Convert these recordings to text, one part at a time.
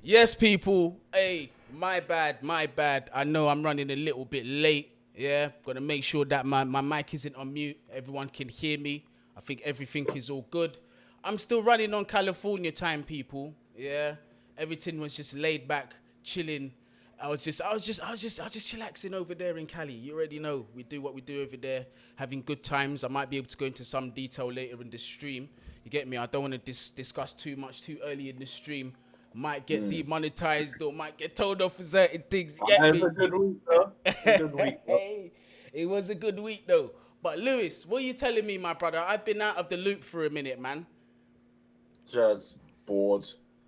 Yes, people. Hey, my bad, my bad. I know I'm running a little bit late. Yeah, gotta make sure that my mic isn't on mute. Everyone can hear me. I think everything is all good. I'm still running on California time, people. Yeah, everything was just laid back, chilling. I was just chillaxing over there in Cali. You already know we do what we do over there, having good times. I might be able to go into some detail later in the stream. You get me? I don't want to discuss too much too early in the stream. Might get demonetized or might get told off for certain things. You get It's me? a good week, though. It's a good week, though. Hey, it was a good week though. But Lewis, what are you telling me, my brother? I've been out of the loop for a minute, man. Just bored.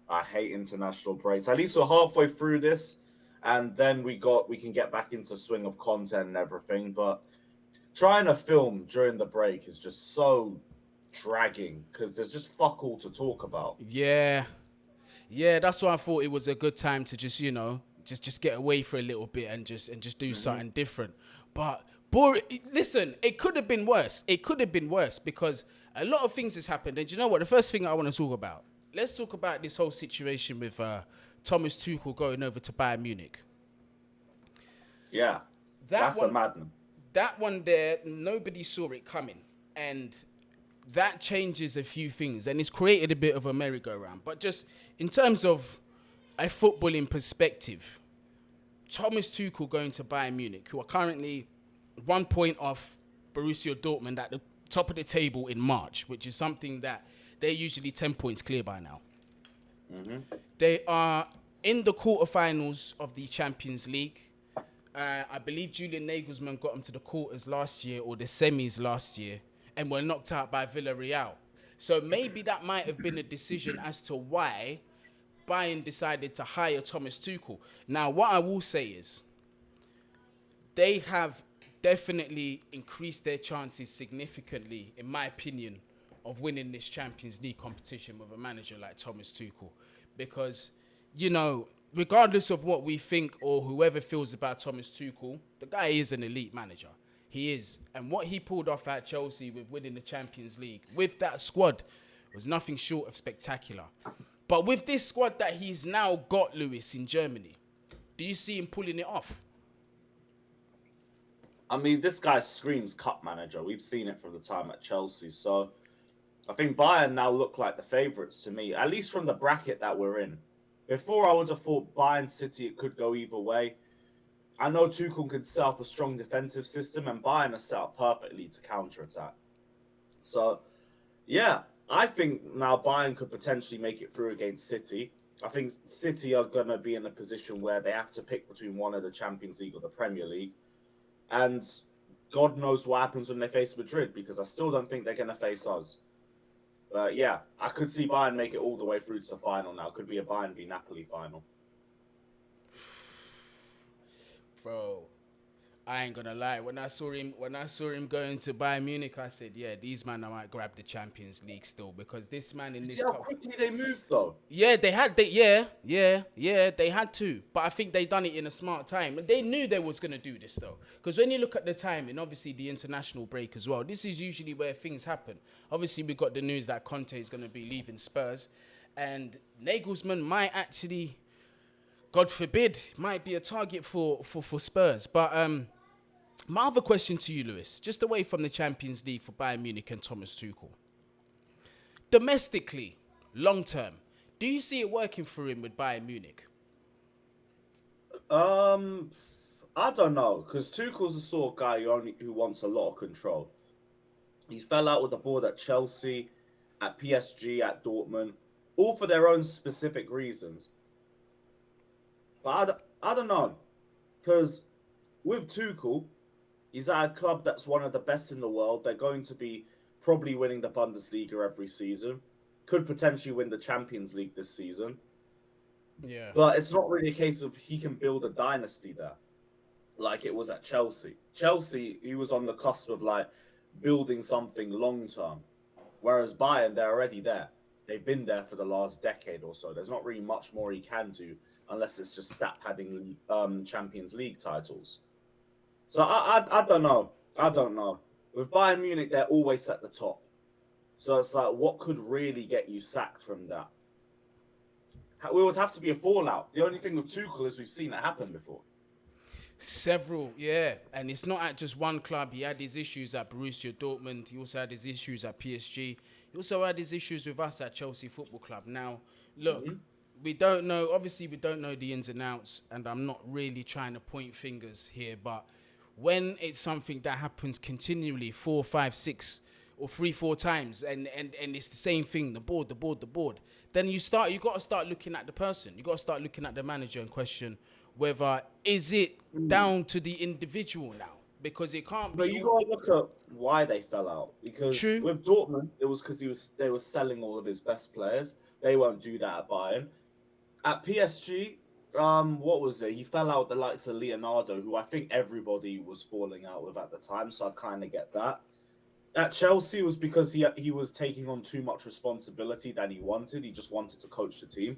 I hate international breaks. At least we're halfway through this, and then we can get back into swing of content and everything. But trying to film during the break is just so dragging because there's just fuck all to talk about. Yeah, yeah. That's why I thought it was a good time to just just get away for a little bit and just do Hmm. something different. But boring. Listen, it could have been worse. It could have been worse because a lot of things has happened. And do you know what? The first thing I want to talk about. Let's talk about this whole situation with Thomas Tuchel going over to Bayern Munich. Yeah, That that's a one, madness. that one there, nobody saw it coming, and that changes a few things, and it's created a bit of a merry-go-round. But just in terms of a footballing perspective, Thomas Tuchel going to Bayern Munich, who are currently 1 point off Borussia Dortmund at the top of the table in March, which is something that they're usually 10 points clear by now. Hmm. They are in the quarterfinals of the Champions League. I believe Julian Naglesmann got them to the quarters last year or the semis last year and were knocked out by Villarreal. So maybe that might have been a decision as to why Bayern decided to hire Thomas Tuchel. Now, what I will say is they have definitely increased their chances significantly, in my opinion, of winning this Champions League competition with a manager like Thomas Tuchel. Because, regardless of what we think or whoever feels about Thomas Tuchel, the guy is an elite manager. He is. And what he pulled off at Chelsea with winning the Champions League with that squad was nothing short of spectacular. But with this squad that he's now got, Lewis, in Germany, do you see him pulling it off? I mean, this guy screams cup manager. We've seen it from the time at Chelsea. So I think Bayern now look like the favourites to me, at least from the bracket that we're in. Before, I would have thought Bayern City, it could go either way. I know Tuchel can set up a strong defensive system, and Bayern are set up perfectly to counter attack. So, yeah, I think now Bayern could potentially make it through against City. I think City are going to be in a position where they have to pick between one of the Champions League or the Premier League. And God knows what happens when they face Madrid, because I still don't think they're going to face us. But yeah, I could see Bayern make it all the way through to the final now. Could be a Bayern v Napoli final. Bro, I ain't gonna lie. When I saw him going to Bayern Munich, I said, yeah, these man I might grab the Champions League still because this man in You this see how cup. quickly they moved, though? Yeah, they had to. But I think they done it in a smart time. They knew they was gonna do this though, because when you look at the time and obviously the international break as well, this is usually where things happen. Obviously, we got the news that Conte is gonna be leaving Spurs, and Nagelsmann might actually, God forbid, might be a target for Spurs. But my other question to you, Lewis, just away from the Champions League for Bayern Munich and Thomas Tuchel, domestically, long term, do you see it working for him with Bayern Munich? Um, I don't know, because Tuchel's the sort of guy who wants a lot of control. He fell out with the board at Chelsea, at PSG, at Dortmund, all for their own specific reasons. But I don't know, because with Tuchel, he's at a club that's one of the best in the world. They're going to be probably winning the Bundesliga every season. Could potentially win the Champions League this season. Yeah. But it's not really a case of he can build a dynasty there like it was at Chelsea. Chelsea, he was on the cusp of like building something long term. Whereas Bayern, they're already there. They've been there for the last decade or so. There's not really much more he can do unless it's just stat padding Champions League titles. So I don't know. I don't know. With Bayern Munich, they're always at the top. So it's like, what could really get you sacked from that? we would have to be a fallout. The only thing with Tuchel is we've seen it happen before. Several, yeah. And it's not at just one club. He had his issues at Borussia Dortmund. He also had his issues at PSG. He also had his issues with us at Chelsea Football Club. Now, look, we don't know. Obviously, we don't know the ins and outs. And I'm not really trying to point fingers here. But when it's something that happens continually 4, 5, 6 or 3, 4 times and it's the same thing, the board, then you got to start looking at the person. You got to start looking at the manager and question whether is it down to the individual now, because it can't be. But you got to look at why they fell out, because with Dortmund it was because they were selling all of his best players. They won't do that at Bayern. At PSG, what was it? He fell out with the likes of Leonardo, who I think everybody was falling out with at the time, so I kind of get that. At Chelsea, it was because he was taking on too much responsibility than he wanted. He just wanted to coach the team.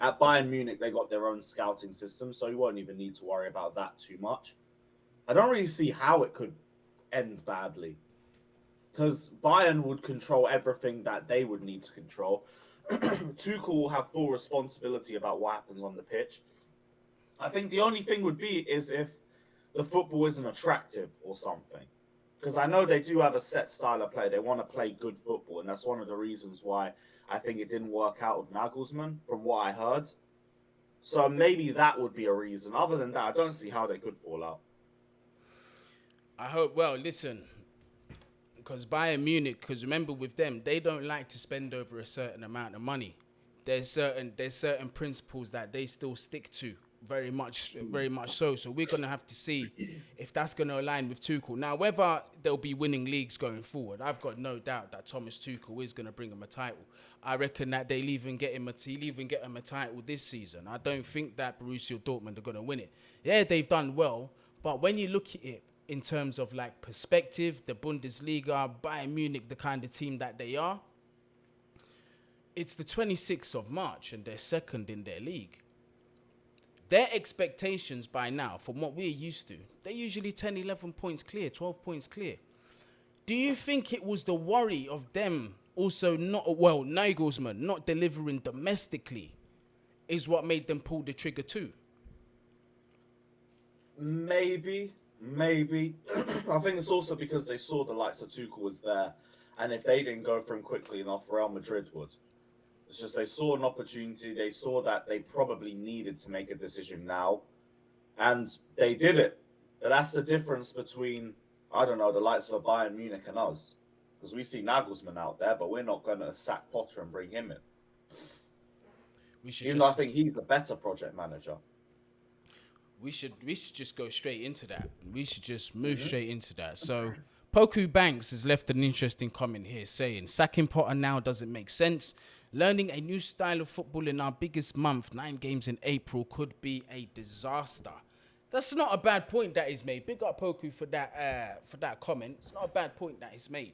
At Bayern Munich, they got their own scouting system, so he won't even need to worry about that too much. I don't really see how it could end badly, because Bayern would control everything that they would need to control. Tuchel will have full responsibility about what happens on the pitch. I think the only thing would be is if the football isn't attractive or something. Because I know they do have a set style of play. They want to play good football, and that's one of the reasons why I think it didn't work out with Nagelsmann, from what I heard. So maybe that would be a reason. Other than that, I don't see how they could fall out. I hope, well, listen, because Bayern Munich, because remember with them, they don't like to spend over a certain amount of money. There's certain principles that they still stick to. Very much so. So we're going to have to see if that's going to align with Tuchel. Now, whether they'll be winning leagues going forward, I've got no doubt that Thomas Tuchel is going to bring him a title. I reckon that he'll even get him a title this season. I don't think that Borussia Dortmund are going to win it. Yeah, they've done well, but when you look at it in terms of like perspective, the Bundesliga, Bayern Munich, the kind of team that they are, it's the 26th of March and they're second in their league. Their expectations by now, from what we're used to, they're usually 10, 11 points clear, 12 points clear. Do you think it was the worry of them also Nagelsmann not delivering domestically is what made them pull the trigger too? Maybe. I think it's also because they saw the likes of Tuchel was there, and if they didn't go for him quickly enough, Real Madrid would. It's just they saw an opportunity. They saw that they probably needed to make a decision now, and they did it. But that's the difference between, I don't know, the likes of a Bayern Munich and us. Because we see Nagelsmann out there, but we're not going to sack Potter and bring him in. Even though I think he's the better project manager. We should just go straight into that. We should just move straight into that. So, Poku Banks has left an interesting comment here saying, sacking Potter now doesn't make sense. Learning a new style of football in our biggest month, 9 games in April, could be a disaster. That's not a bad point that is made. Big up Poku for that comment. It's not a bad point that is made.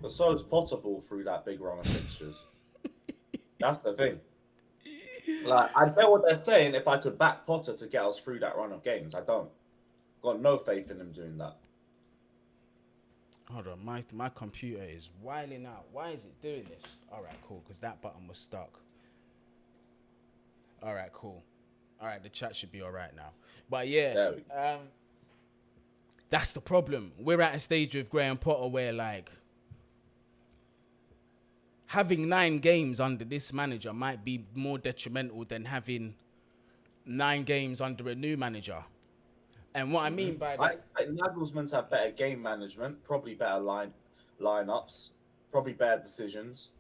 But so is Potter ball through that big run of fixtures. That's the thing. Like, I get what they're saying. If I could back Potter to get us through that run of games, I don't. Got no faith in him doing that. Hold on, my computer is wilding out. Why is it doing this? All right, cool, because that button was stuck. All right, cool. All right, the chat should be all right now. But yeah, that's the problem. We're at a stage with Graham Potter where, like, having 9 games under this manager might be more detrimental than having 9 games under a new manager. And what I mean by that, I expect Nagelsmann to have better game management, probably better lineups, probably better decisions.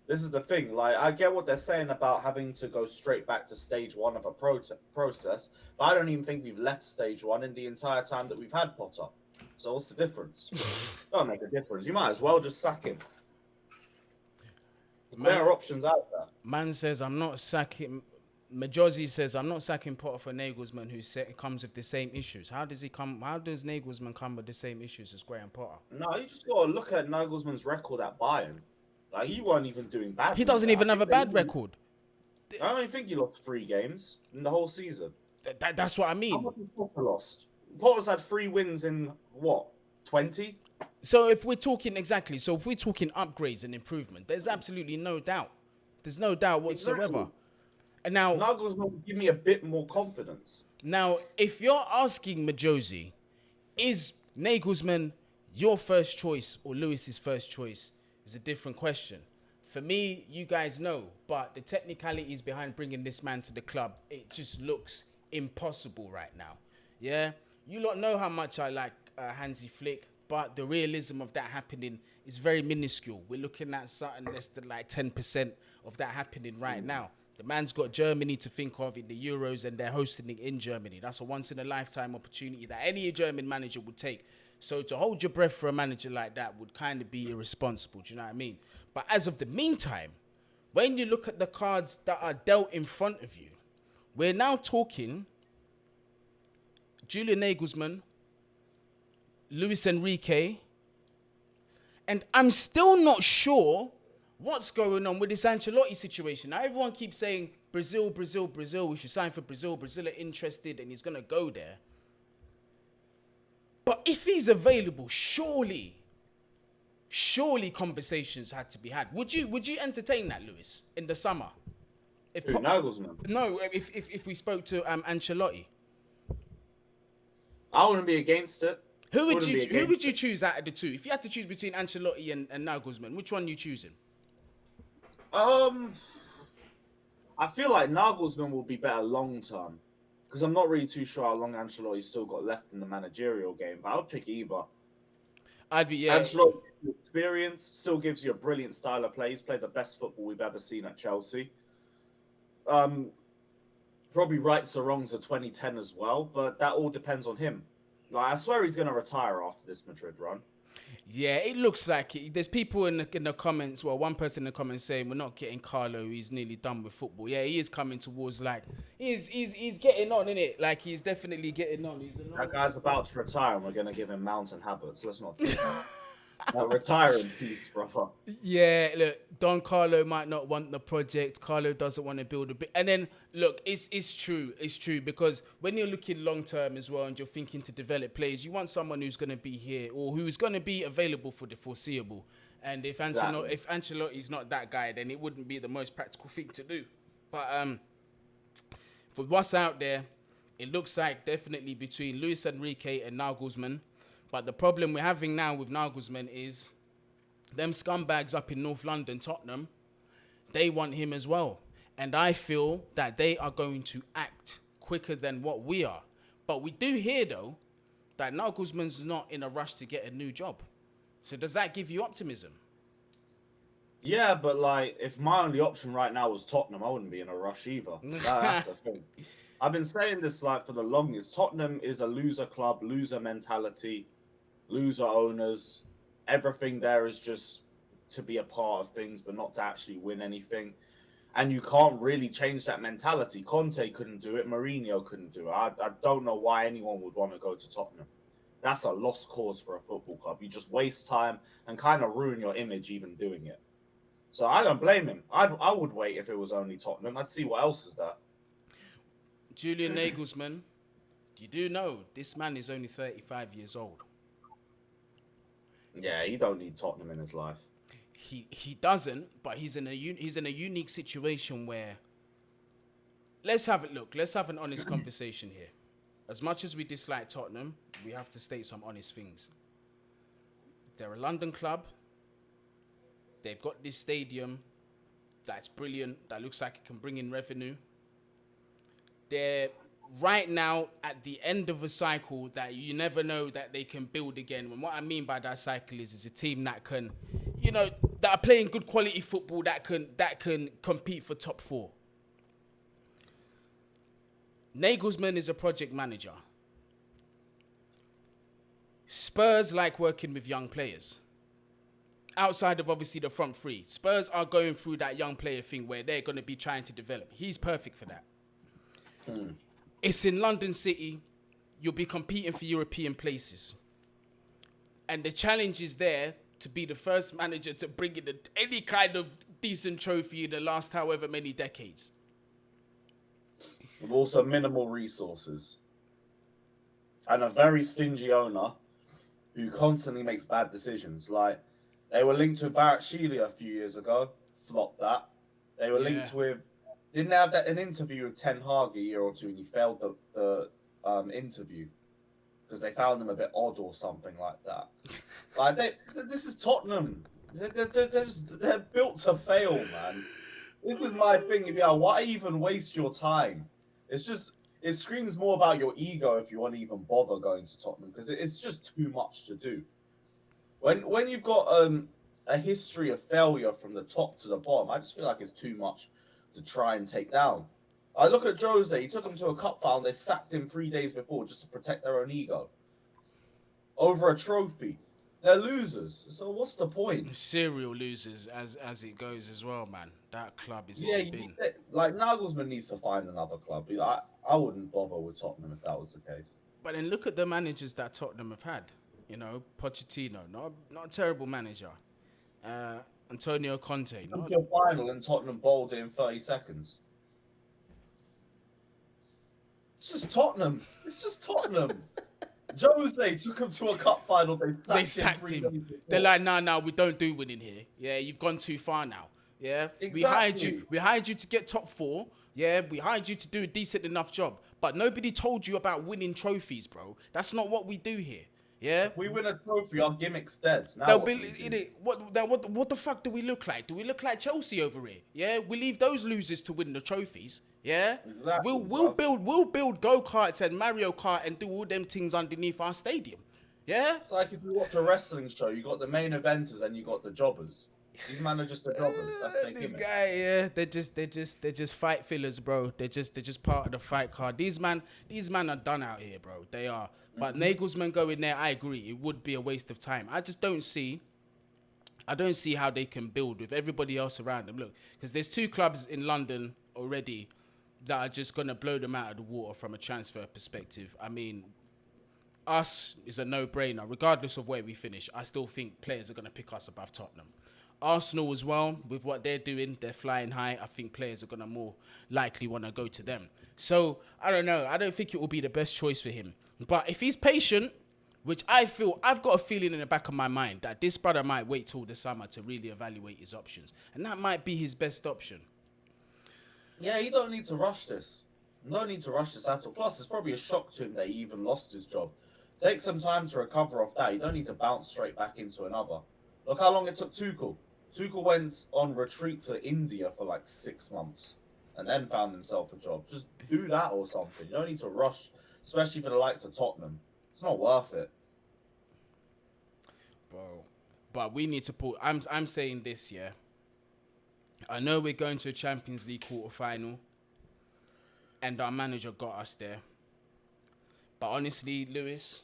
This is the thing. Like, I get what they're saying about having to go straight back to stage 1 of a process, but I don't even think we've left stage 1 in the entire time that we've had Potter. So what's the difference? Don't make a difference. You might as well just sack him. There's better options out there. Man says, I'm not sacking... Majosi says, I'm not sacking Potter for Nagelsmann, who comes with the same issues. How does Nagelsmann come with the same issues as Graham Potter? No, you just got to look at Nagelsmann's record at Bayern. Like, he weren't even doing bad. He doesn't even have a bad record. I only think he lost 3 games in the whole season. That's what I mean. How much has Potter lost? Potter's had 3 wins in, what, 20? So if we're talking upgrades and improvement, there's absolutely no doubt. There's no doubt whatsoever. Exactly. And now, Nagelsmann would give me a bit more confidence. if you're asking Majosi, is Nagelsmann your first choice or Lewis's first choice, is a different question. For me, you guys know, but the technicalities behind bringing this man to the club, it just looks impossible right now. Yeah, you lot know how much I like Hansi Flick, but the realism of that happening is very minuscule. We're looking at something less than like 10% of that happening right now. The man's got Germany to think of in the Euros, and they're hosting it in Germany. That's a once-in-a-lifetime opportunity that any German manager would take. So to hold your breath for a manager like that would kind of be irresponsible. Do you know what I mean? But as of the meantime, when you look at the cards that are dealt in front of you, we're now talking Julian Nagelsmann, Luis Enrique, and I'm still not sure what's going on with this Ancelotti situation. Now, everyone keeps saying, Brazil, Brazil, Brazil, we should sign for Brazil. Brazil are interested and he's going to go there. But if he's available, surely conversations had to be had. Would you entertain that, Lewis, in the summer? Nagelsmann? No, if we spoke to Ancelotti. I wouldn't be against it. Who would you choose out of the two? If you had to choose between Ancelotti and Nagelsmann, which one are you choosing? I feel like Nagelsmann will be better long term, because I'm not really too sure how long Ancelotti's still got left in the managerial game. But I would pick either. Ancelotti experience still gives you a brilliant style of play. He's played the best football we've ever seen at Chelsea. Probably rights or wrongs of 2010 as well, but that all depends on him. Like, I swear he's going to retire after this Madrid run. Yeah, it looks like it. There's people in the comments, well, one person in the comments saying we're not getting Carlo, he's nearly done with football. Yeah, he is coming towards, like, he's getting on, innit? Like, he's definitely getting on. That guy's about to retire and we're going to give him Mount and Havertz. Let's not do that. Retire in peace, brother. Yeah, look, Don Carlo might not want the project. Carlo doesn't want to build a bit. And then, look, it's true. It's true, because when you're looking long term as well and you're thinking to develop players, you want someone who's going to be here or who's going to be available for the foreseeable. And if Ancelotti's not that guy, then it wouldn't be the most practical thing to do. But for what's out there, it looks like definitely between Luis Enrique and Nagelsmann. But the problem we're having now with Nagelsmann is them scumbags up in North London, Tottenham, they want him as well. And I feel that they are going to act quicker than what we are. But we do hear, though, that Nagelsmann's not in a rush to get a new job. So does that give you optimism? Yeah, but like, if my only option right now was Tottenham, I wouldn't be in a rush either. That's the thing. I've been saying this like for the longest. Tottenham is a loser club, loser mentality, loser owners. Everything there is just to be a part of things, but not to actually win anything. And you can't really change that mentality. Conte couldn't do it. Mourinho couldn't do it. I don't know why anyone would want to go to Tottenham. That's a lost cause for a football club. You just waste time and kind of ruin your image even doing it. So I don't blame him. I would wait if it was only Tottenham. I'd see what else is there. Julian Nagelsmann, you do know this man is only 35 years old. Yeah, he don't need Tottenham in his life. He doesn't, but he's in a unique situation where, let's have an honest conversation here. As much as we dislike Tottenham, we have to state some honest things. They're a London club. They've got this stadium that's brilliant, that looks like it can bring in revenue. They're right now at the end of a cycle that you never know that they can build again. And what I mean by that cycle is a team that can, that are playing good quality football, that can compete for top four. Nagelsmann is a project manager. Spurs like working with young players. Outside of obviously the front three, Spurs are going through that young player thing where they're going to be trying to develop. He's perfect for that. It's in London City. You'll be competing for European places. And the challenge is there to be the first manager to bring in any kind of decent trophy in the last however many decades. With also minimal resources. And a very stingy owner who constantly makes bad decisions. Like, they were linked with Kvaratskhelia a few years ago. Flopped that. They were linked with Didn't they have an interview with Ten Hag a year or two, and he failed the interview because they found him a bit odd or something like that. Like this is Tottenham. They're built to fail, man. This is my thing. Yeah, why even waste your time? It's just it screams more about your ego if you want to even bother going to Tottenham because it's just too much to do. When you've got a history of failure from the top to the bottom, I just feel like it's too much to try and take down. I look at Jose. He took him to a cup final. They sacked him 3 days before just to protect their own ego over a trophy. They're losers. So what's the point? Serial losers as it goes as well, man. That club is Yeah, in the bin. like Nagelsmann needs to find another club. I wouldn't bother with Tottenham if that was the case. But then look at the managers that Tottenham have had. You know, Pochettino, not a terrible manager. Antonio Conte, Come to a final and Tottenham bowled it in 30 seconds. It's just Tottenham. It's just Tottenham. Jose took him to a cup final. They sacked him. They're like, nah, we don't do winning here. Yeah, you've gone too far now. Yeah, exactly. We hired you to get top 4. Yeah, we hired you to do a decent enough job. But nobody told you about winning trophies, bro. That's not what we do here. Yeah, if we win a trophy, our gimmick's dead. Now they'll be in it. What the fuck do we look like? Do we look like Chelsea over here? Yeah, we leave those losers to win the trophies. Yeah, exactly. We'll build go-karts and Mario Kart and do all them things underneath our stadium. Yeah, it's like if you watch a wrestling show, you got the main eventers and you got the jobbers. These men are just the jobbers. That's their this gimmick. guy, yeah, they're just fight fillers, bro. They're just part of the fight card. These man are done out here, bro. They are. But Nagelsmann going there, I agree. It would be a waste of time. I don't see how they can build with everybody else around them. Look, because there's 2 clubs in London already that are just gonna blow them out of the water from a transfer perspective. I mean, us is a no-brainer, regardless of where we finish. I still think players are gonna pick us above Tottenham. Arsenal as well, with what they're doing, they're flying high. I think players are going to more likely want to go to them. So, I don't know. I don't think it will be the best choice for him. But if he's patient, which I've got a feeling in the back of my mind that this brother might wait till the summer to really evaluate his options. And that might be his best option. Yeah, you don't need to rush this. No need to rush this at all. Plus, it's probably a shock to him that he even lost his job. Take some time to recover off that. You don't need to bounce straight back into another. Look how long it took Tuchel. Tuchel went on retreat to India for like 6 months and then found himself a job. Just do that or something. You don't need to rush, especially for the likes of Tottenham. It's not worth it. Bro, but we need to put... I'm saying this, yeah. I know we're going to a Champions League quarter-final and our manager got us there. But honestly, Lewis,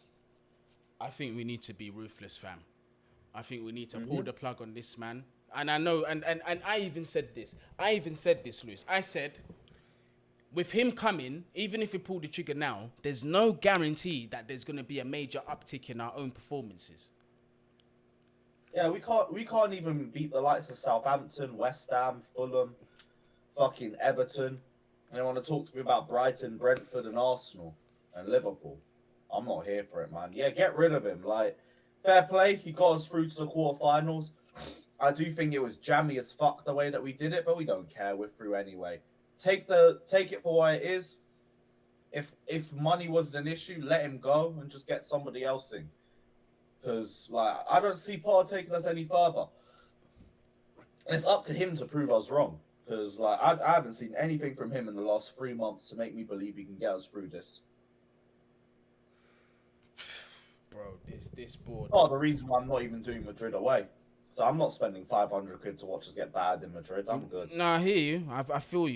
I think we need to be ruthless, fam. I think we need to pull the plug on this man. And I know, and I even said this. Lewis. I said, with him coming, even if we pull the trigger now, there's no guarantee that there's going to be a major uptick in our own performances. Yeah, we can't even beat the likes of Southampton, West Ham, Fulham, fucking Everton. And they want to talk to me about Brighton, Brentford, and Arsenal and Liverpool. I'm not here for it, man. Yeah, get rid of him. Like, fair play, he got us through to the quarterfinals. I do think it was jammy as fuck the way that we did it, but we don't care. We're through anyway. Take it for what it is. If money wasn't an issue, let him go and just get somebody else in. Because like I don't see Potter taking us any further. And it's up to him to prove us wrong. Because like I haven't seen anything from him in the last 3 months to make me believe he can get us through this. Bro, this board. Oh, the reason why I'm not even doing Madrid away. So I'm not spending 500 quid to watch us get bad in Madrid. I'm good. No, I hear you. I feel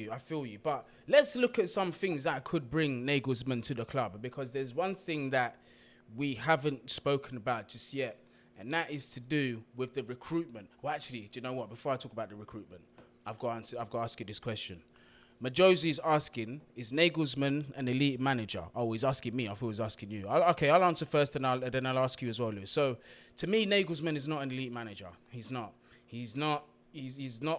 you. But let's look at some things that could bring Nagelsmann to the club. Because there's one thing that we haven't spoken about just yet. And that is to do with the recruitment. Well, actually, do you know what? Before I talk about the recruitment, I've got to ask you this question. Majosi's asking, is Nagelsmann an elite manager? Oh, he's asking me. I thought he was asking you. I'll answer first and then I'll ask you as well, Lewis. So, to me, Nagelsmann is not an elite manager. He's not. He's not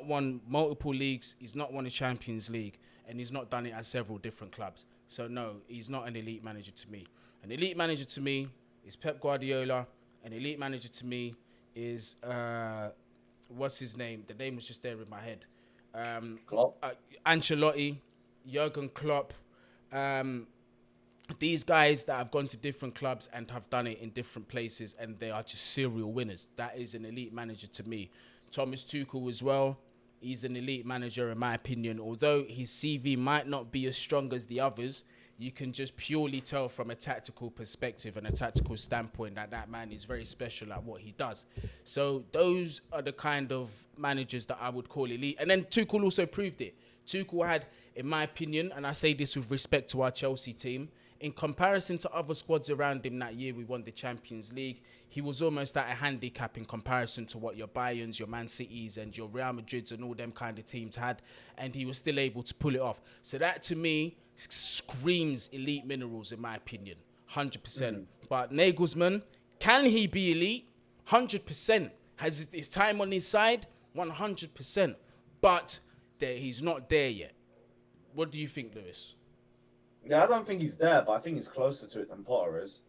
won multiple leagues. He's not won a Champions League. And he's not done it at several different clubs. So, no, he's not an elite manager to me. An elite manager to me is Pep Guardiola. An elite manager to me is, what's his name? The name was just there in my head. Klopp. Ancelotti, Jurgen Klopp, these guys that have gone to different clubs and have done it in different places, and they are just serial winners. That is an elite manager to me. Thomas Tuchel as well. He's an elite manager in my opinion. Although his CV might not be as strong as the others, you can just purely tell from a tactical perspective and a tactical standpoint that that man is very special at what he does. So those are the kind of managers that I would call elite. And then Tuchel also proved it. Tuchel had, in my opinion, and I say this with respect to our Chelsea team, in comparison to other squads around him that year we won the Champions League, he was almost at a handicap in comparison to what your Bayerns, your Man Cities and your Real Madrids and all them kind of teams had, and he was still able to pull it off. So that to me screams elite minerals in my opinion, 100%. But Nagelsmann, can he be elite? 100%. Has his time on his side? 100%. But he's not there yet. What do you think, Lewis? Yeah, I don't think he's there, but I think he's closer to it than Potter is.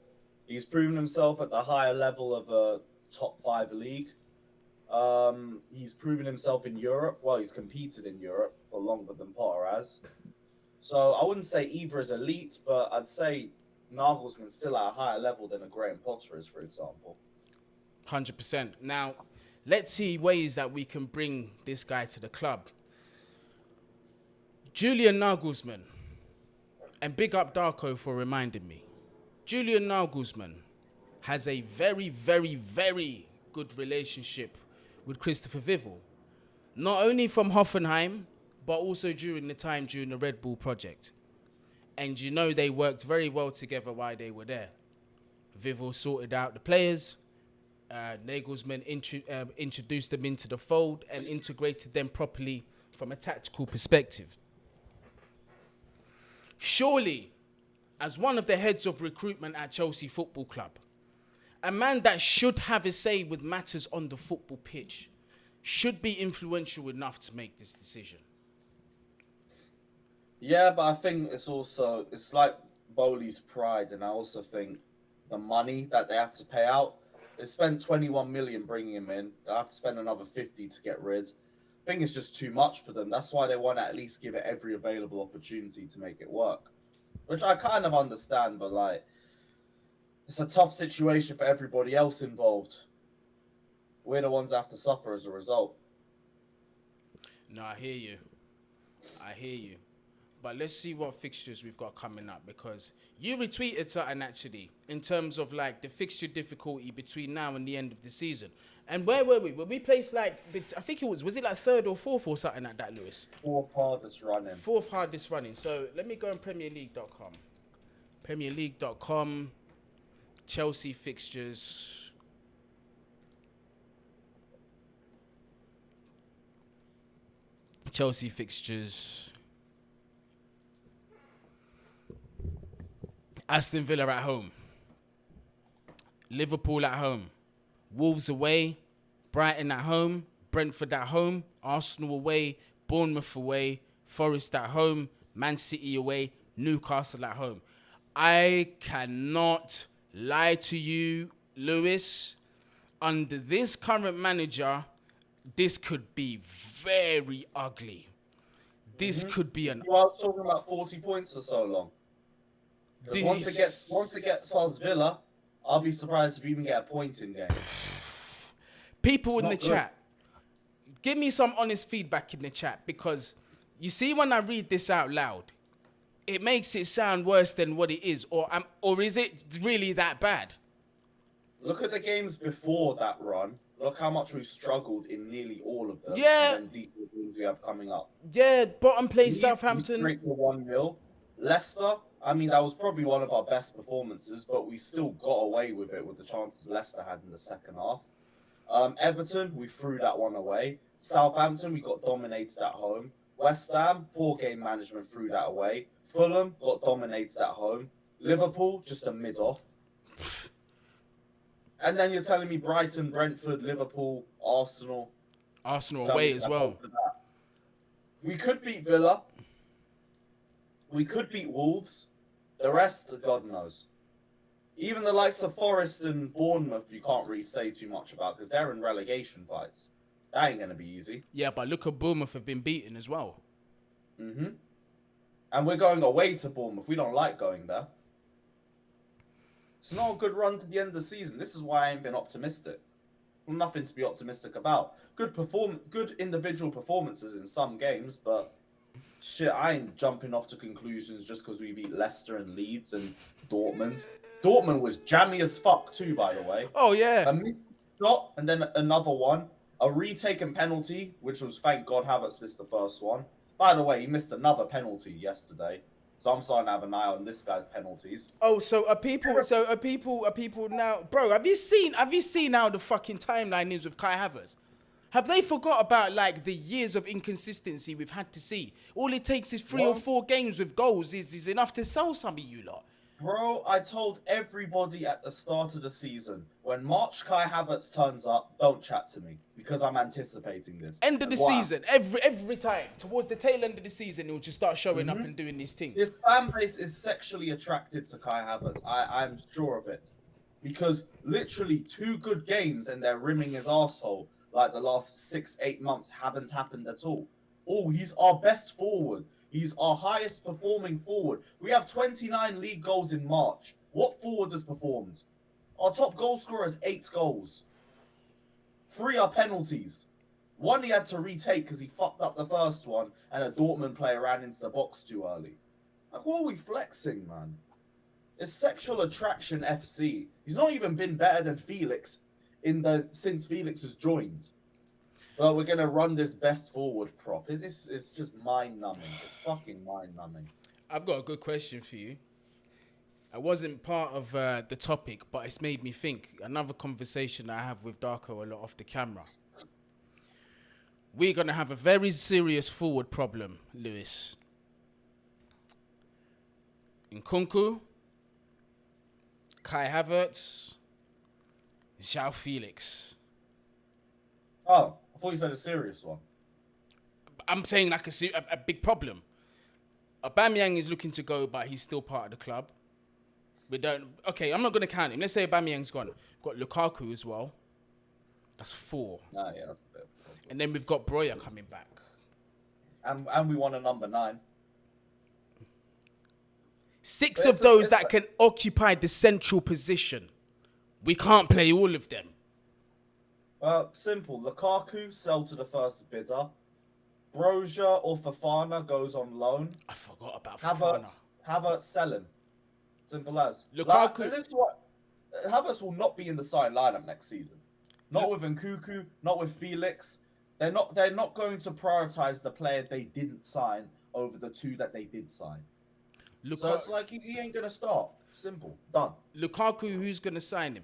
He's proven himself at the higher level of a top 5 league. He's proven himself in Europe. Well, he's competed in Europe for longer than Potter has. So I wouldn't say either is elite, but I'd say Nagelsmann's still at a higher level than a Graham Potter is, for example. 100%. Now, let's see ways that we can bring this guy to the club. Julian Nagelsmann. And big up Darko for reminding me. Julian Nagelsmann has a very, very, very good relationship with Christopher Vival. Not only from Hoffenheim, but also during the Red Bull project. And you know they worked very well together while they were there. Vival sorted out the players. Nagelsmann introduced them into the fold and integrated them properly from a tactical perspective. Surely, as one of the heads of recruitment at Chelsea Football Club, a man that should have a say with matters on the football pitch should be influential enough to make this decision. Yeah, but I think it's like Bowley's pride, and I also think the money that they have to pay out. They spent 21 million bringing him in. They have to spend another 50 to get rid. I think it's just too much for them. That's why they want to at least give it every available opportunity to make it work, which I kind of understand, but like, it's a tough situation for everybody else involved. We're the ones that have to suffer as a result. No, I hear you. But let's see what fixtures we've got coming up, because you retweeted something actually in terms of like the fixture difficulty between now and the end of the season. And where were we? Were we placed like, I think was it like 3rd or 4th or something like that, Lewis? 4th hardest running. 4th hardest running. So let me go on PremierLeague.com. PremierLeague.com, Chelsea fixtures. Chelsea fixtures. Aston Villa at home. Liverpool at home. Wolves away. Brighton at home. Brentford at home. Arsenal away. Bournemouth away. Forest at home. Man City away. Newcastle at home. I cannot lie to you, Lewis. Under this current manager, this could be very ugly. This could be an... Well, I was talking about 40 points for so long. Because once it gets past Villa, I'll be surprised if you even get a point in games. People in the chat, give me some honest feedback in the chat, because you see when I read this out loud, it makes it sound worse than what it is, or is it really that bad? Look at the games before that run. Look how much we've struggled in nearly all of them. Yeah. And then deep games we have coming up. Yeah, bottom place Southampton. We the 1-0. Leicester, I mean, that was probably one of our best performances, but we still got away with it with the chances Leicester had in the second half. Everton, we threw that one away. Southampton, we got dominated at home. West Ham, poor game management, threw that away. Fulham got dominated at home. Liverpool, just a mid-off. And then you're telling me Brighton, Brentford, Liverpool, Arsenal. Arsenal away as well. We could beat Villa. We could beat Wolves. The rest, God knows. Even the likes of Forest and Bournemouth, you can't really say too much about because they're in relegation fights. That ain't gonna be easy. Yeah, but look at Bournemouth have been beaten as well. And we're going away to Bournemouth. We don't like going there. It's not a good run to the end of the season. This is why I ain't been optimistic. Nothing to be optimistic about. Good individual performances in some games, but shit, I ain't jumping off to conclusions just because we beat Leicester and Leeds and Dortmund. Dortmund was jammy as fuck too, by the way. Oh yeah. A missed shot and then another one. A retaken penalty, which was, thank God, Havertz missed the first one. By the way, he missed another penalty yesterday. So I'm starting to have an eye on this guy's penalties. Oh, so are people now, bro? Have you seen how the fucking timeline is with Kai Havertz? Have they forgot about like the years of inconsistency we've had to see? All it takes is 3 or 4 games with goals is enough to sell some of you lot. Bro, I told everybody at the start of the season, when March Kai Havertz turns up, don't chat to me because I'm anticipating this. End of the season, every time towards the tail end of the season, he'll just start showing up and doing these things. This fan base is sexually attracted to Kai Havertz. I'm sure of it, because literally 2 good games and they're rimming his arsehole like the last 6-8 months haven't happened at all. Oh, he's our best forward. He's our highest performing forward. We have 29 league goals in March. What forward has performed? Our top goal scorer has 8 goals. 3 are penalties. 1 he had to retake because he fucked up the first one and a Dortmund player ran into the box too early. Like, what are we flexing, man? It's sexual attraction FC. He's not even been better than Felix since Felix has joined. Well, we're going to run this best forward prop. It's just mind-numbing. It's fucking mind-numbing. I've got a good question for you. I wasn't part of the topic, but it's made me think. Another conversation I have with Darko a lot off the camera. We're going to have a very serious forward problem, Lewis. Nkunku, Kai Havertz, João Felix. Oh, I thought you said a serious one. I'm saying like a big problem. Aubameyang is looking to go, but he's still part of the club. Okay, I'm not going to count him. Let's say Aubameyang's gone. We've got Lukaku as well. That's 4. Nah, yeah, that's a bit of a problem. And then we've got Broya coming back. And we want a number 9. 6 of those that can occupy the central position. We can't play all of them. Simple. Lukaku, sell to the first bidder. Broja or Fofana goes on loan. I forgot about Fofana. Havertz, sell him. Simple as. Lukaku. This is what Havertz will not be in the starting lineup next season. Not with Nkunku, not with Felix. They're not going to prioritize the player they didn't sign over the 2 that they did sign. So it's like he ain't gonna start. Simple. Done. Lukaku, who's gonna sign him?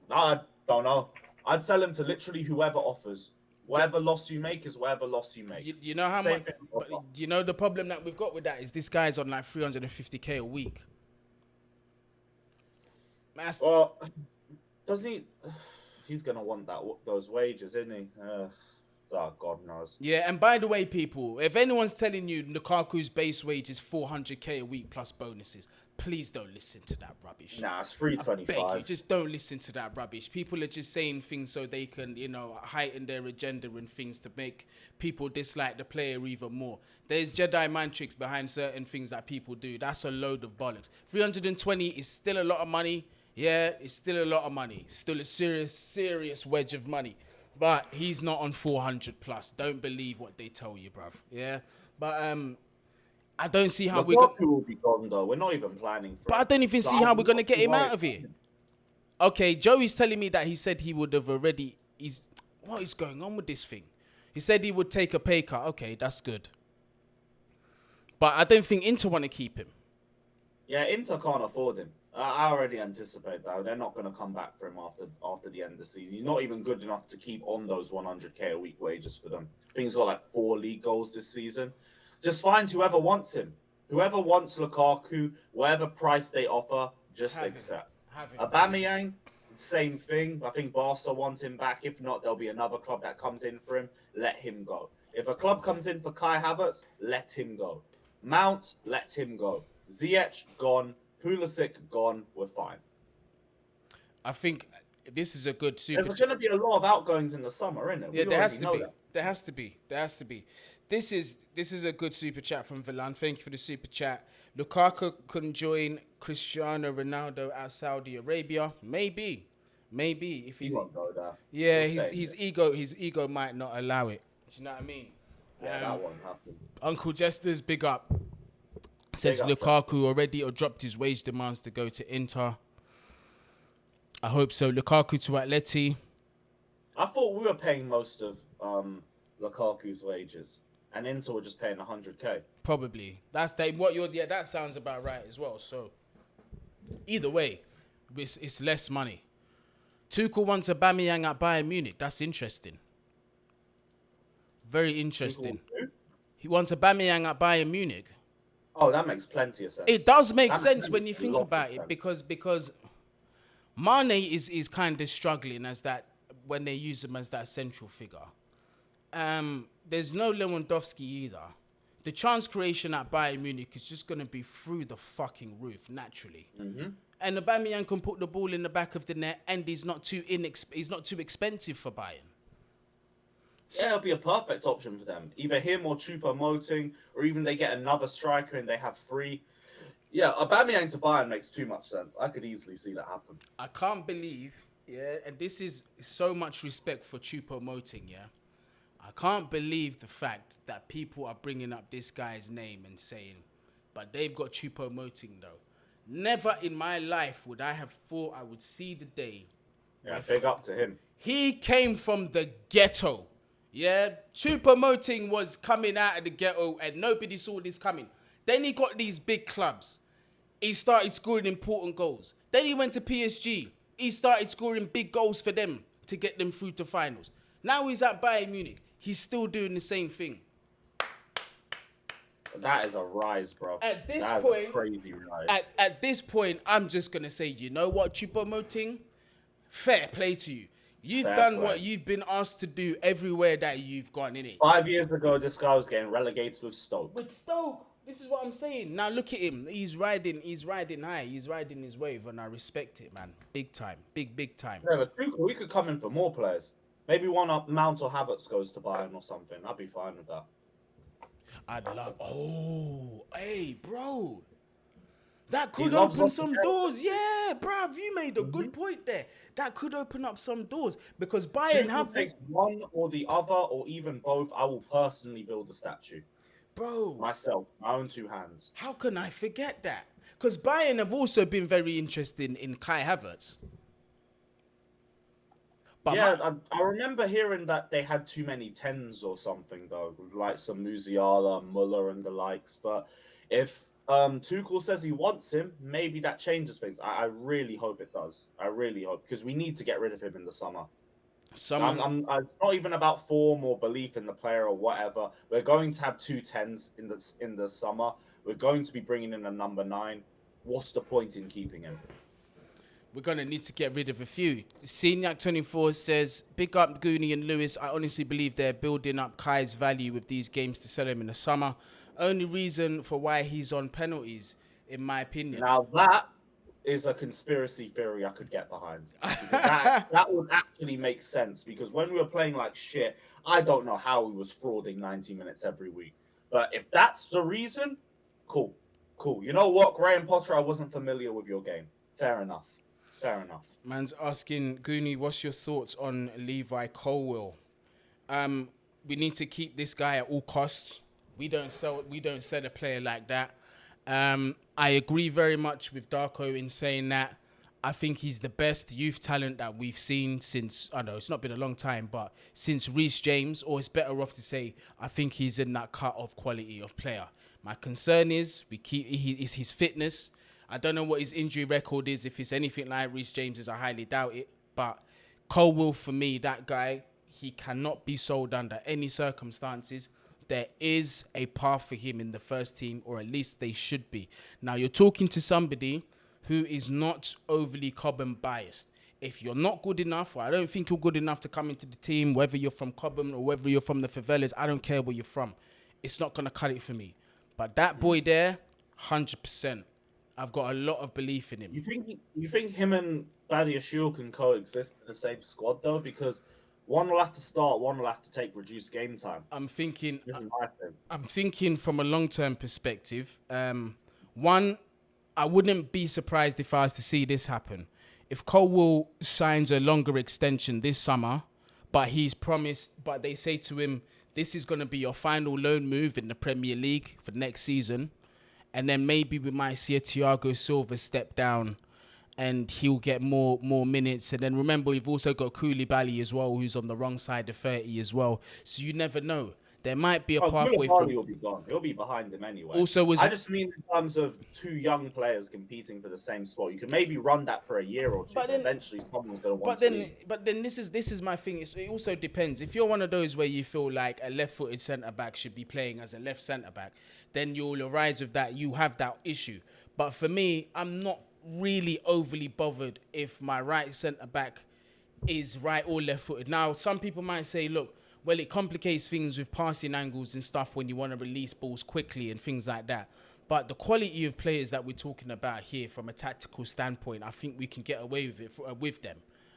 I don't know. I'd sell him to literally whoever offers. Whatever loss you make is whatever loss you make. You know how much? You know the problem that we've got with that is this guy's on like 350k a week. Well, does he? He's gonna want those wages, isn't he? God knows. Yeah, and by the way, people, if anyone's telling you Lukaku's base wage is 400k a week plus bonuses, please don't listen to that rubbish. Nah, it's 325. I beg you, just don't listen to that rubbish. People are just saying things so they can, heighten their agenda and things to make people dislike the player even more. There's Jedi mind tricks behind certain things that people do. That's a load of bollocks. 320 is still a lot of money. Yeah, it's still a lot of money. Still a serious wedge of money. But he's not on 400 plus. Don't believe what they tell you, bruv. Yeah, but I don't see how we're going. Will be gone though. We're not even planning for. But I don't even see how we're gonna get him out of here. Okay, Joey's telling me that he said he would have already. What is going on with this thing? He said he would take a pay cut. Okay, that's good. But I don't think Inter want to keep him. Yeah, Inter can't afford him. I already anticipate that. They're not going to come back for him after the end of the season. He's not even good enough to keep on those 100k a week wages for them. I think he's got like 4 league goals this season. Just find whoever wants him. Whoever wants Lukaku, whatever price they offer, just accept. Aubameyang, same thing. I think Barca want him back. If not, there'll be another club that comes in for him. Let him go. If a club comes in for Kai Havertz, let him go. Mount, let him go. Ziyech, gone. Pulisic, gone. We're fine. I think this is a good super. There's going to be a lot of outgoings in the summer, isn't it? Yeah, We there has already to know be. that. There has to be. There has to be. This is a good super chat from Villan. Thank you for the super chat. Lukaku can join Cristiano Ronaldo at Saudi Arabia. Maybe if He he's won't go there. yeah, He'll his stay his ego might not allow it. Do you know what I mean? there. Yeah, that won't happen. Uncle Jester's big up. Says Big up, Lukaku already or dropped his wage demands to go to Inter. I hope so. Lukaku to Atleti. I thought we were paying most of Lukaku's wages, and Inter were just paying 100k. Probably. That sounds about right as well. So either way, it's less money. Tuchel wants Aubameyang at Bayern Munich. That's interesting. Very interesting. He wants Aubameyang at Bayern Munich. Oh, that makes plenty of sense. It does make That sense makes when you a think lot of about it sense. because Mane is kind of struggling as that when they use him as that central figure. There's no Lewandowski either. The chance creation at Bayern Munich is just going to be through the fucking roof naturally. Mm-hmm. And Aubameyang can put the ball in the back of the net, and he's not too expensive for Bayern. Yeah, it'll be a perfect option for them. Either him or Choupo-Moting, or even they get another striker and they have three. Yeah, Aubameyang to Bayern makes too much sense. I could easily see that happen. I can't believe, and this is so much respect for Choupo-Moting, I can't believe the fact that people are bringing up this guy's name and saying, but they've got Choupo-Moting though. Never in my life would I have thought I would see the day. Yeah, big up to him. He came from the ghetto. Yeah, Choupo-Moting was coming out of the ghetto and nobody saw this coming. Then he got these big clubs. He started scoring important goals. Then he went to PSG. He started scoring big goals for them to get them through to finals. Now he's at Bayern Munich. He's still doing the same thing. That is a rise, bro. At this That is point, a crazy rise. At this point, I'm just going to say, you know what, Choupo-Moting? Fair play to you. You've done what you've been asked to do everywhere that you've gone, innit? 5 years ago, this guy was getting relegated with Stoke. With Stoke, this is what I'm saying. Now look at him. He's riding high. He's riding his wave, and I respect it, man. Big time. Big time. Yeah, but Tuchel, we could come in for more players. Maybe one up Mount or Havertz goes to Bayern or something. I'd be fine with that. I'd love... Oh, hey, bro. That could loves open us some to doors. Yeah, bruv, you made a good point there. That could open up some doors because Bayern Tuchel takes one or the other or even both. I will personally build a statue. Bro. Myself, my own two hands. How can I forget that? Because Bayern have also been very interested in Kai Havertz. But yeah, I remember hearing that they had too many 10s or something, though, with like some Musiala, Muller, and the likes. But if Tuchel says he wants him, maybe that changes things. I really hope it does. I really hope, because we need to get rid of him in the summer. It's not even about form or belief in the player or whatever. We're going to have two 10s in the summer. We're going to be bringing in a number 9. What's the point in keeping him? We're going to need to get rid of a few. Seniac24 says, big up Guni and Lewis. I honestly believe they're building up Kai's value with these games to sell him in the summer. Only reason for why he's on penalties, in my opinion. Now that is a conspiracy theory I could get behind. That would actually make sense, because when we were playing like shit, I don't know how he was frauding 90 minutes every week. But if that's the reason, cool. You know what, Graham Potter, I wasn't familiar with your game. Fair enough. Man's asking, Guni, what's your thoughts on Levi Colwell? We need to keep this guy at all costs. We don't sell a player like that. I agree very much with Darko in saying that I think he's the best youth talent that we've seen since, I know it's not been a long time, but since Reece James, or it's better off to say, I think he's in that cut of quality of player. My concern is is his fitness. I don't know what his injury record is. If it's anything like Reece James's, I highly doubt it. But Colwell, for me, that guy, he cannot be sold under any circumstances. There is a path for him in the first team, or at least they should be. Now, you're talking to somebody who is not overly Cobham biased. If you're not good enough, or I don't think you're good enough to come into the team, whether you're from Cobham or whether you're from the favelas, I don't care where you're from. It's not going to cut it for me. But that boy there, 100%. I've got a lot of belief in him. You think him and Badiashile can coexist in the same squad though, because one will have to start, one will have to take reduced game time. I'm thinking. This is my thing. I'm thinking from a long-term perspective. One, I wouldn't be surprised if I was to see this happen. If Colwell signs a longer extension this summer, but they say to him, this is going to be your final loan move in the Premier League for next season. And then maybe we might see a Thiago Silva step down and he'll get more minutes. And then remember, we've also got Koulibaly as well, who's on the wrong side of 30 as well. So you never know. There might be a pathway from... will be gone. He'll be behind him anyway. Also, I just mean in terms of two young players competing for the same spot. You can maybe run that for a year or two, but eventually someone's going to want to leave. But then this is my thing. It also depends. If you're one of those where you feel like a left-footed centre-back should be playing as a left centre-back, then you'll arise with that. You have that issue. But for me, I'm not really overly bothered if my right centre-back is right or left-footed. Now, some people might say, look, well, it complicates things with passing angles and stuff when you want to release balls quickly and things like that. But the quality of players that we're talking about here from a tactical standpoint, I think we can get away with it with them.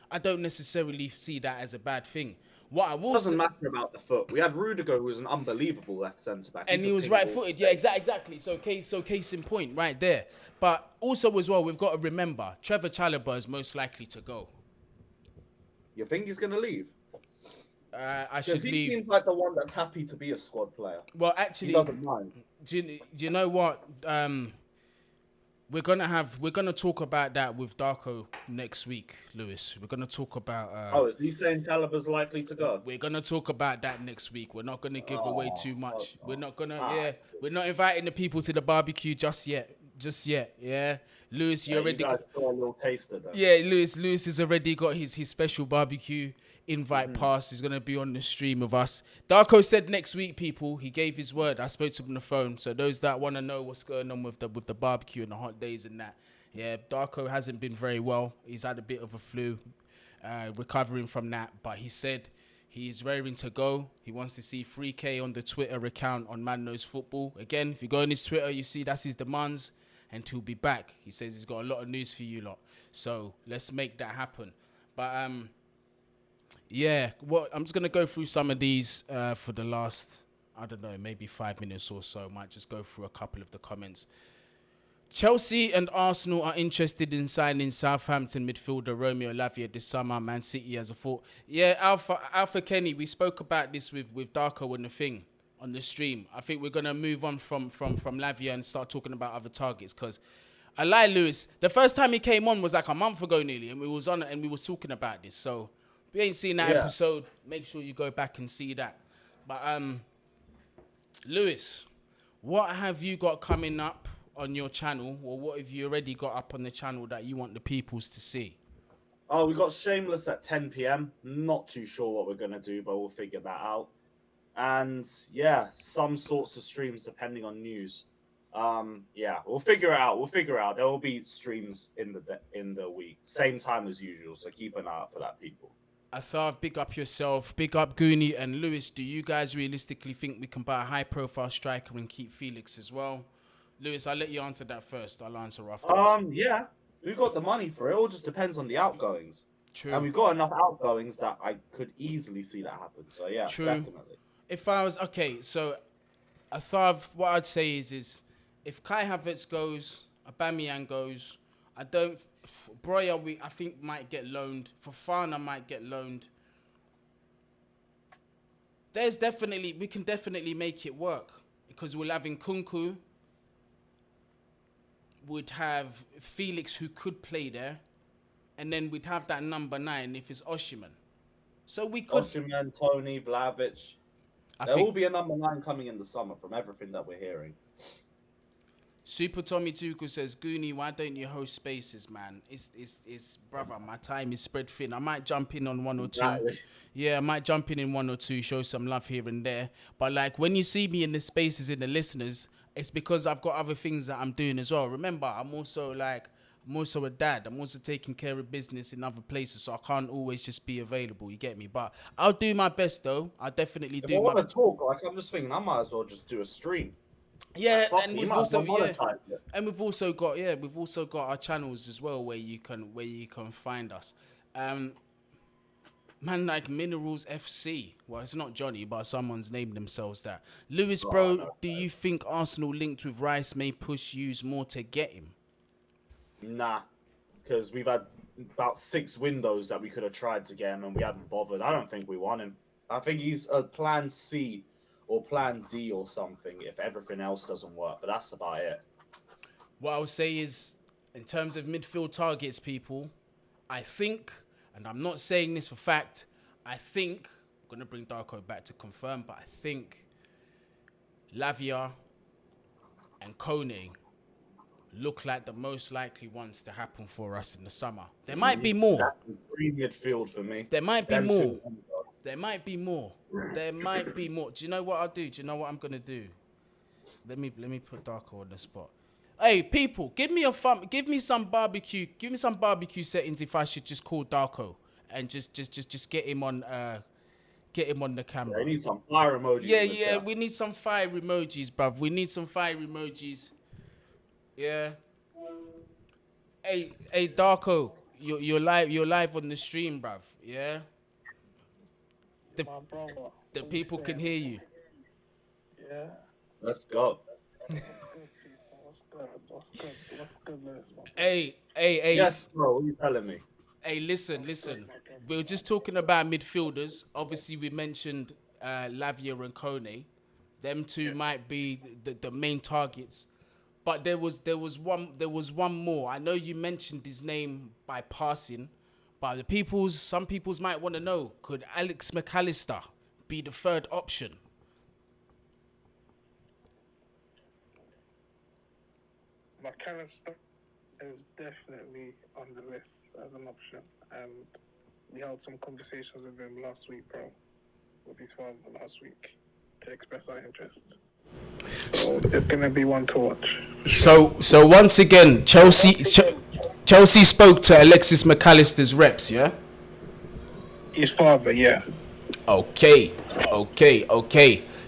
I don't necessarily see that as a bad thing. What I will doesn't matter about the foot. We had Rudiger, who was an unbelievable left centre-back. And he was right-footed. Yeah, exactly. So case in point right there. But also as well, we've got to remember, Trevor Chalobah is most likely to go. You think he's going to leave? I should leave. He seems like the one that's happy to be a squad player. Well, actually, he doesn't mind. Do you know what? We're gonna talk about that with Darko next week, Lewis. We're gonna talk about. Is he saying Chalobah's likely to go? We're gonna talk about that next week. We're not gonna give away too much. We're not gonna. We're not inviting the people to the barbecue just yet. Yeah, Lewis, you already got a little taster. Then. Yeah, Lewis has already got his special barbecue invite pass. He's gonna be on the stream with us. Darko said next week, people. He gave his word. I spoke to him on the phone. So those that want to know what's going on with the barbecue and the hot days and that, yeah, Darko hasn't been very well. He's had a bit of a flu, recovering from that. But he said he's raring to go. He wants to see 3K on the Twitter account on Man Knows Football. Again, if you go on his Twitter, you see that's his demands, and he'll be back. He says he's got a lot of news for you lot. So let's make that happen. But yeah, I'm just going to go through some of these for the last, I don't know, maybe 5 minutes or so. Might just go through a couple of the comments. Chelsea and Arsenal are interested in signing Southampton midfielder Romeo Lavia this summer. Man City has a thought. Yeah, Alpha Kenny, we spoke about this with Darko and the thing on the stream. I think we're going to move on from Lavia and start talking about other targets because I lie, Lewis. The first time he came on was like a month ago nearly, and we was on it and we was talking about this. So if you ain't seen that episode, make sure you go back and see that. But Lewis, what have you got coming up on your channel, or what have you already got up on the channel that you want the peoples to see? Oh, we got Shameless at 10 p.m. Not too sure what we're going to do, but we'll figure that out. And yeah, some sorts of streams depending on news. Yeah, we'll figure it out. There will be streams in the week, same time as usual. So keep an eye out for that, people. Asaf, big up yourself, big up Guni and Lewis. Do you guys realistically think we can buy a high-profile striker and keep Felix as well? Lewis, I'll let you answer that first. I'll answer after. Yeah, we've got the money for it. It all just depends on the outgoings. True. And we've got enough outgoings that I could easily see that happen. So yeah, true. Definitely. If I was so Asaf, what I'd say is if Kai Havertz goes, Aubameyang goes, Breuer I think might get loaned. Fofana might get loaned. We can definitely make it work because we'll have Nkunku. Would have Felix who could play there, and then we'd have that number 9 if it's Osimhen. So we could Osimhen, Tony, Vlahovic. There will be a number 9 coming in the summer from everything that we're hearing. Super Tommy Tuchel says, Guni, why don't you host spaces, man? It's brother, my time is spread thin. I might jump in on one or two. Exactly. Yeah, I might jump in one or two, show some love here and there. But like when you see me in the spaces in the listeners, it's because I've got other things that I'm doing as well. Remember, I'm also a dad. I'm also taking care of business in other places, so I can't always just be available. You get me? But I'll do my best, though. I'll definitely do. If I want to talk, I'm just thinking I might as well just do a stream. Yeah, Fuck, and he we've might also monetize it. and we've also got our channels as well where you can find us. Man, like Minerals FC. Well, it's not Johnny, but someone's named themselves that. Lewis, Oh, bro, no. do you think Arsenal linked with Rice may push yous more to get him? Nah, because we've had about 6 windows that we could have tried to get him and we haven't bothered. I don't think we want him. I think he's a plan C or plan D or something if everything else doesn't work, but that's about it. What I would say is, in terms of midfield targets, people, I think, and I'm not saying this for fact, I think, I'm going to bring Darko back to confirm, but I think Lavia and Kone look like the most likely ones to happen for us in the summer. There might be more. That's the green midfield for me. There might be Them more. two. There might be more. There might be more. Do you know what I'll do? Do you know what I'm gonna do? Let me put Darko on the spot. Hey, people, give me some barbecue settings if I should just call Darko and just get him on the camera. I need some fire emojis. Yeah, we need some fire emojis, bruv. We need some fire emojis. Yeah. Hey, Darko, you're live on the stream, bruv. Yeah. The people can hear you. Yeah. Let's go. What's good, Naglesmann? Hey. Yes, bro. What are you telling me? Hey, listen. We were just talking about midfielders. Obviously, we mentioned Lavia and Kone. Them two might be the main targets. But there was one more. I know you mentioned his name by passing, but some people's might want to know, could Alex McAllister be the third option? McAllister is definitely on the list as an option, and we had some conversations with him last week, bro, with his father last week to express our interest. So it's gonna be one to watch. So once again, Chelsea spoke to Alexis McAllister's reps, yeah? His father, yeah. Okay.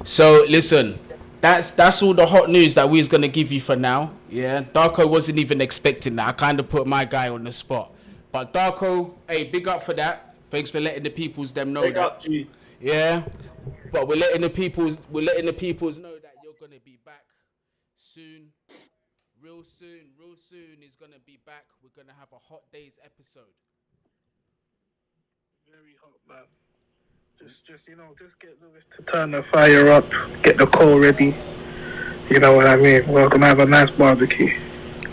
So listen, that's all the hot news that we was gonna give you for now. Yeah, Darko wasn't even expecting that. I kind of put my guy on the spot, but Darko, hey, big up for that. Thanks for letting the peoples them know Big that. up, G. Yeah, but we're letting the peoples know that you're gonna be back soon. Real soon is gonna be back. We're gonna have a Hot Days episode. Very hot, man. Just get Lewis to turn the fire up, get the coal ready. You know what I mean? We're gonna have a nice barbecue.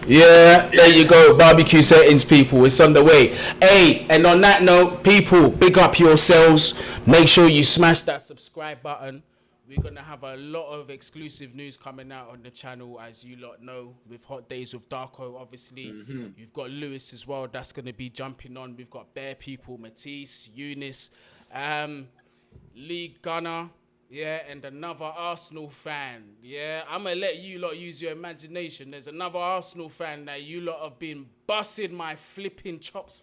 Yeah, there you go. Barbecue settings, people. It's on the way. Hey, and on that note, people, big up yourselves. Make sure you smash that subscribe button. We're going to have a lot of exclusive news coming out on the channel, as you lot know, with Hot Days with Darko, obviously. You've got Lewis as well. That's going to be jumping on. We've got Bear People, Matisse, Eunice, League Gunner. Yeah, and another Arsenal fan. Yeah, I'm going to let you lot use your imagination. There's another Arsenal fan that you lot have been busting my flipping chops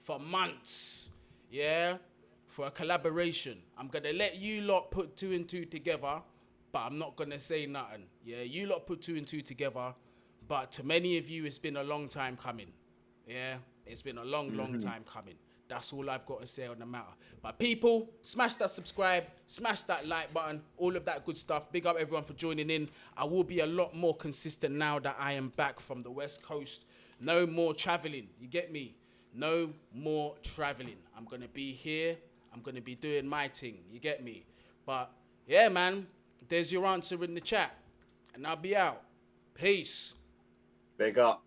for months. Yeah, for a collaboration. I'm going to let you lot put 2 and 2 together, but I'm not going to say nothing. Yeah, you lot put 2 and 2 together, but to many of you, it's been a long time coming. Yeah, it's been a long time coming. That's all I've got to say on the matter. But people, smash that subscribe, smash that like button, all of that good stuff. Big up everyone for joining in. I will be a lot more consistent now that I am back from the West Coast. No more traveling, you get me? No more traveling. I'm going to be here. I'm going to be doing my thing, you get me? But yeah, man, there's your answer in the chat. And I'll be out. Peace. Big up.